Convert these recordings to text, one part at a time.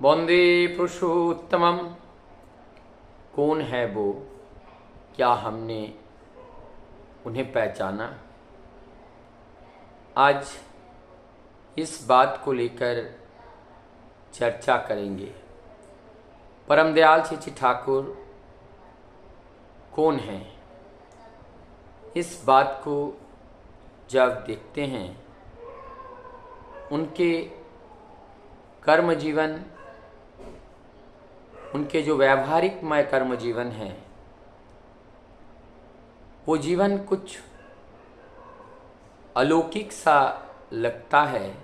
वंदे पुरुषोत्तमम। कौन है वो? क्या हमने उन्हें पहचाना? आज इस बात को लेकर चर्चा करेंगे। परम दयाल श्री श्री ठाकुर कौन हैं? इस बात को जब देखते हैं, उनके कर्म जीवन, उनके जो व्यावहारिकमय कर्म जीवन है, वो जीवन कुछ अलौकिक सा लगता है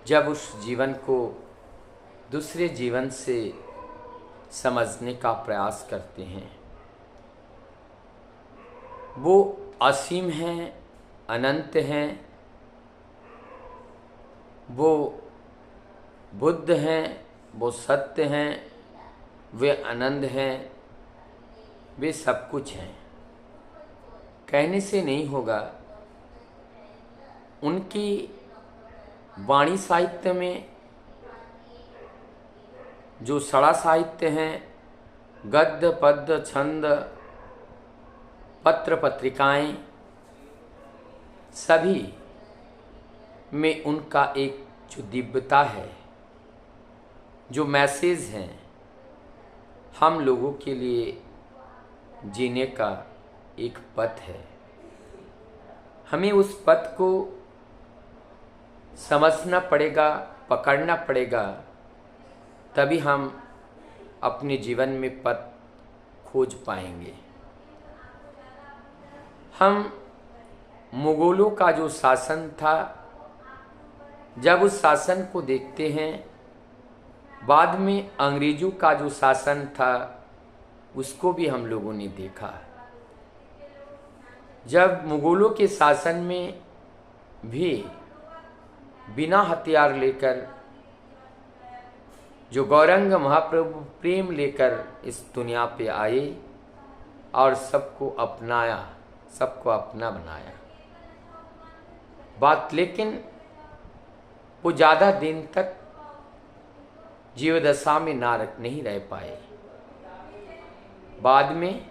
जब उस जीवन को दूसरे जीवन से समझने का प्रयास करते हैं। वो असीम हैं, अनंत हैं, वो बुद्ध हैं, वो सत्य हैं, वे आनंद हैं, वे सब कुछ हैं। कहने से नहीं होगा। उनकी वाणी साहित्य में जो सड़ा साहित्य हैं, गद्य पद्य छंद पत्र पत्रिकाएं, सभी में उनका एक जो दिव्यता है, जो मैसेज हैं, हम लोगों के लिए जीने का एक पथ है। हमें उस पथ को समझना पड़ेगा, पकड़ना पड़ेगा, तभी हम अपने जीवन में पथ खोज पाएंगे। हम मुगलों का जो शासन था, जब उस शासन को देखते हैं, बाद में अंग्रेजों का जो शासन था उसको भी हम लोगों ने देखा। जब मुगलों के शासन में भी बिना हथियार लेकर जो गौरंग महाप्रभु प्रेम लेकर इस दुनिया पे आए और सबको अपनाया, सबको अपना बनाया। बात लेकिन वो ज़्यादा दिन तक जीवदशा में नहीं रह पाए। बाद में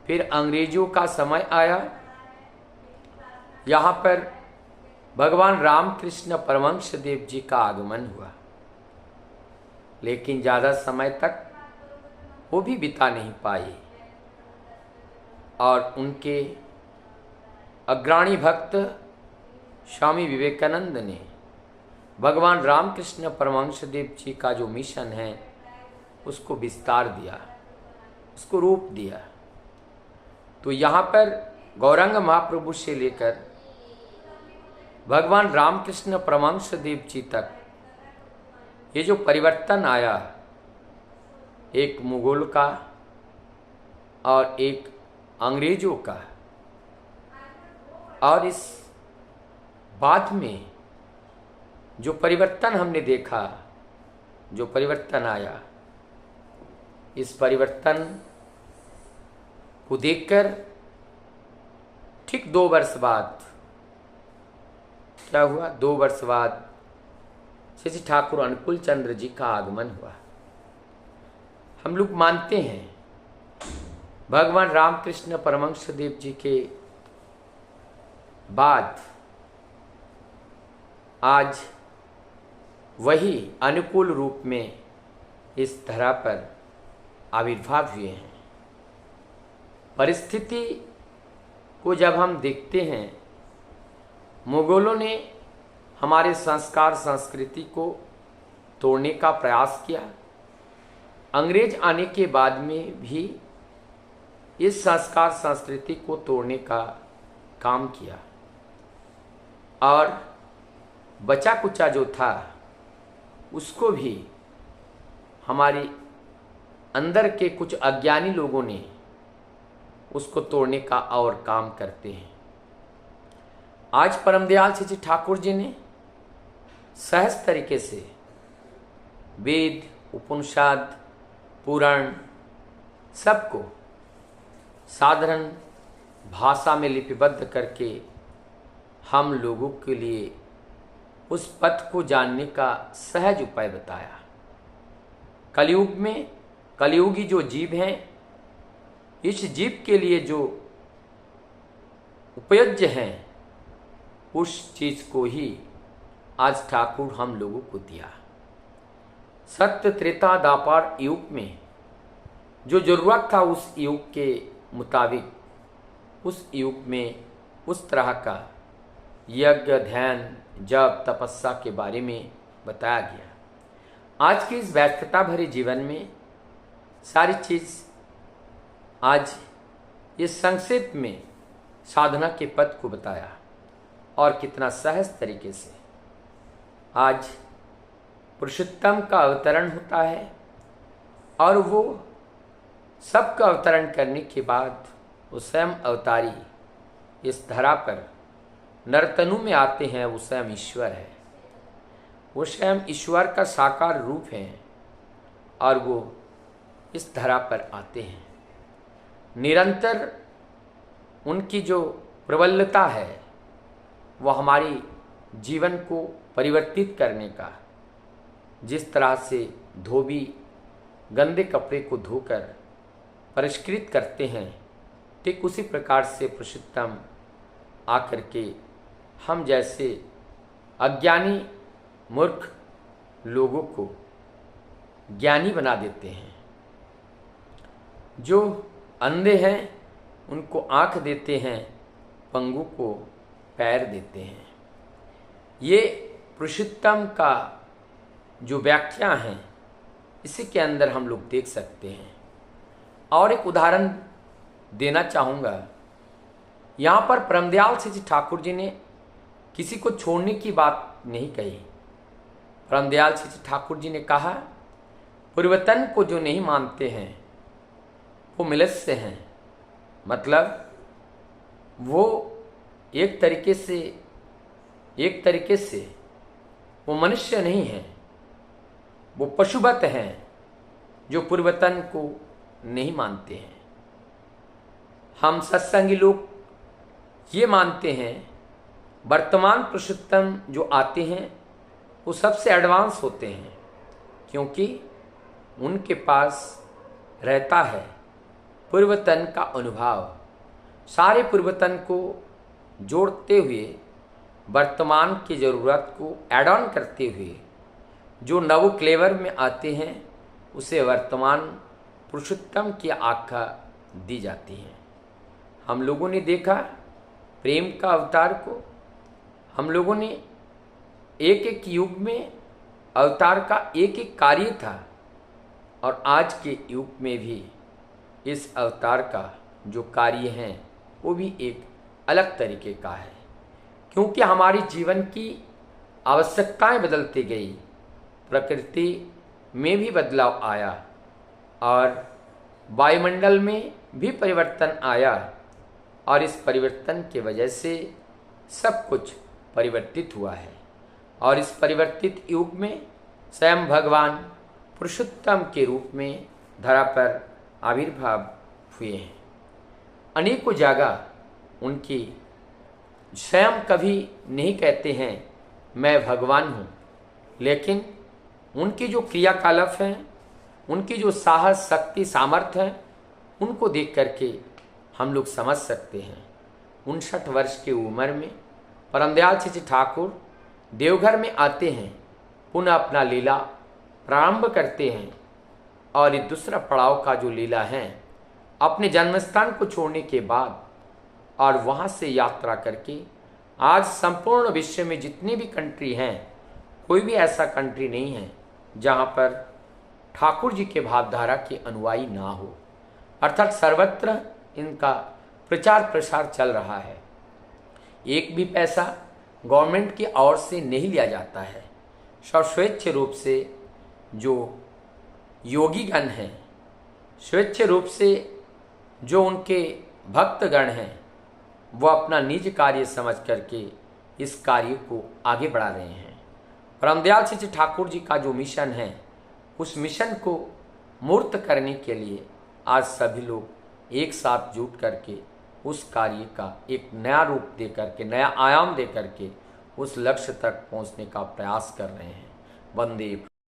फिर अंग्रेजों का समय आया। यहाँ पर भगवान रामकृष्ण परमहंस देव जी का आगमन हुआ, लेकिन ज़्यादा समय तक वो भी बिता नहीं पाए। और उनके अग्रणी भक्त स्वामी विवेकानंद ने भगवान रामकृष्ण परमहंस देव जी का जो मिशन है उसको विस्तार दिया, उसको रूप दिया। तो यहाँ पर गौरंग महाप्रभु से लेकर भगवान रामकृष्ण परमहंस देव जी तक ये जो परिवर्तन आया, एक मुगल का और एक अंग्रेजों का, और इस बाद में जो परिवर्तन हमने देखा, जो परिवर्तन आया, इस परिवर्तन को देखकर ठीक 2 वर्ष बाद क्या हुआ? 2 वर्ष बाद श्री श्री ठाकुर अनुकूल चंद्र जी का आगमन हुआ। हम लोग मानते हैं भगवान रामकृष्ण परमहंस देव जी के बाद आज वही अनुकूल रूप में इस धरा पर आविर्भाव हुए हैं। परिस्थिति को जब हम देखते हैं, मुगलों ने हमारे संस्कार संस्कृति को तोड़ने का प्रयास किया। अंग्रेज आने के बाद में भी इस संस्कार संस्कृति को तोड़ने का काम किया, और बचा कुचा जो था उसको भी हमारे अंदर के कुछ अज्ञानी लोगों ने उसको तोड़ने का और काम करते हैं। आज परम दयाल श्री ठाकुर जी ने सहज तरीके से वेद, उपनिषद, पुराण सबको साधारण भाषा में लिपिबद्ध करके हम लोगों के लिए उस पथ को जानने का सहज उपाय बताया। कलयुग में कलयुगी जो जीव हैं, इस जीव के लिए जो उपयुज्य हैं, उस चीज को ही आज ठाकुर हम लोगों को दिया। सत्य त्रेता द्वापर युग में जो जरूरत था, उस युग के मुताबिक उस युग में उस तरह का यज्ञ, ध्यान, जप, तपस्या के बारे में बताया गया। आज की इस व्यस्तता भरे जीवन में सारी चीज आज इस संक्षेप में साधना के पद को बताया और कितना सहज तरीके से आज पुरुषोत्तम का अवतरण होता है और वो सबका अवतरण करने के बाद वो स्वयं अवतारी इस धरा पर नर्तनु में आते हैं। वो स्वयं ईश्वर है, वो स्वयं ईश्वर का साकार रूप है और वो इस धरा पर आते हैं। निरंतर उनकी जो प्रबलता है वो हमारी जीवन को परिवर्तित करने का, जिस तरह से धोबी गंदे कपड़े को धोकर परिष्कृत करते हैं, ठीक उसी प्रकार से पुरुषोत्तम आकर के हम जैसे अज्ञानी मूर्ख लोगों को ज्ञानी बना देते हैं। जो अंधे हैं उनको आँख देते हैं, पंगु को पैर देते हैं। ये पुरुषोत्तम का जो व्याख्या है, इसी के अंदर हम लोग देख सकते हैं। और एक उदाहरण देना चाहूँगा। यहाँ पर परमदयाल सिंह ठाकुर जी ने किसी को छोड़ने की बात नहीं कही। परमदयाल सिंह ठाकुर जी ने कहा, परिवर्तन को जो नहीं मानते हैं वो मिलस्य हैं। मतलब वो एक तरीके से वो मनुष्य नहीं है, वो पशुवत हैं जो परिवर्तन को नहीं मानते हैं। हम सत्संगी लोग ये मानते हैं वर्तमान पुरुषोत्तम जो आते हैं वो सबसे एडवांस होते हैं, क्योंकि उनके पास रहता है परिवर्तन का अनुभव। सारे परिवर्तन को जोड़ते हुए वर्तमान की ज़रूरत को ऐड ऑन करते हुए जो नव क्लेवर में आते हैं, उसे वर्तमान पुरुषोत्तम की आख्या दी जाती है। हम लोगों ने देखा प्रेम का अवतार को, हम लोगों ने एक एक युग में अवतार का एक एक कार्य था, और आज के युग में भी इस अवतार का जो कार्य है वो भी एक अलग तरीके का है, क्योंकि हमारी जीवन की आवश्यकताएं बदलती गई, प्रकृति में भी बदलाव आया और वायुमंडल में भी परिवर्तन आया, और इस परिवर्तन के वजह से सब कुछ परिवर्तित हुआ है। और इस परिवर्तित युग में स्वयं भगवान पुरुषोत्तम के रूप में धरा पर आविर्भाव हुए हैं। अनेकों जगह उनकी स्वयं कभी नहीं कहते हैं मैं भगवान हूँ, लेकिन उनकी जो क्रियाकलाप हैं, उनकी जो साहस, शक्ति, सामर्थ्य है, उनको देख करके हम लोग समझ सकते हैं। 59 वर्ष की उम्र में परमदयाल सिंह ठाकुर देवघर में आते हैं, पुनः अपना लीला प्रारंभ करते हैं, और ये दूसरा पड़ाव का जो लीला है, अपने जन्मस्थान को छोड़ने के बाद और वहाँ से यात्रा करके आज संपूर्ण विश्व में जितनी भी कंट्री हैं, कोई भी ऐसा कंट्री नहीं है जहाँ पर ठाकुर जी के भावधारा के अनुयायी ना हो। अर्थात सर्वत्र इनका प्रचार प्रसार चल रहा है। एक भी पैसा गवर्नमेंट की ओर से नहीं लिया जाता है। स्वेच्छ रूप से जो योगीगण हैं, स्वेच्छ रूप से जो उनके भक्तगण हैं, वो अपना निज कार्य समझ करके इस कार्य को आगे बढ़ा रहे हैं। परमदयाल सिंह ठाकुर जी का जो मिशन है, उस मिशन को मूर्त करने के लिए आज सभी लोग एक साथ जुट करके उस कार्य का एक नया रूप दे करके, नया आयाम दे करके उस लक्ष्य तक पहुंचने का प्रयास कर रहे हैं। वंदे